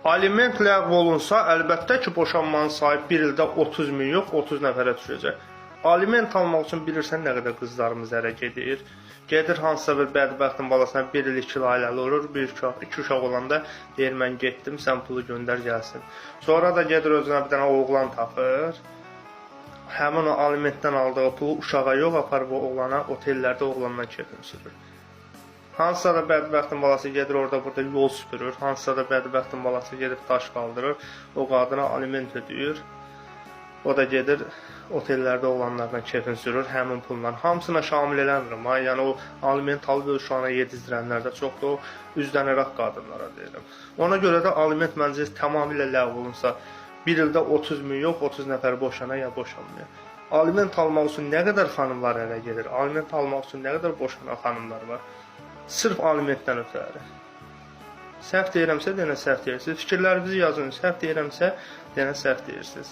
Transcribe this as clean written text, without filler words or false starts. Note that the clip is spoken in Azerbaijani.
Aliment ləğv olunsa, əlbəttə ki, boşanmanın sayı bir ildə 30 min yox, 30 nəfərə düşəcək. Aliment almaq üçün bilirsən nə qədər qızlarımız ərə gedir. Gedir hansısa bir bədbəxtin balasına 1 il 2 il ailəli olur, 2 uşaq olanda deyir mən getdim, sən pulu göndər gəlsin. Sonra da gedir özünə bir dənə oğlan tapır. Həmin o alimentdən aldığı pulu uşağa yox, aparıb o oğlana otellərdə oğlandan kefini sürür. Hansısa da bədbəxtin balası gedir orada burada yol süpürür. Hansısa da bədbəxtin balası gedib daş qaldırır. O qadına aliment ödəyir. O da gedir otellərdə olanlardan kefin sürür həmin pulla. Hamısına şamil eləmirəm. Yəni o aliment alıb uşağına yedizdirənlər də çoxdur. O üzlənərək qadınlara deyirəm. Ona görə də aliment məncə tamamilə ləğv olunsa, bir ildə 30 min yox, 30 nəfər boşana ya boşanmaya. Aliment almaq üçün nə qədər xanımlar ərə gedir? Aliment almaq üçün nə qədər boşanan xanımlar var? Sırf alimentdən ötəri. Səhv deyirəmsə, denə səhv deyirsiniz. Fikirlərinizi yazın. Səhv deyirəmsə, denə səhv deyirsiniz.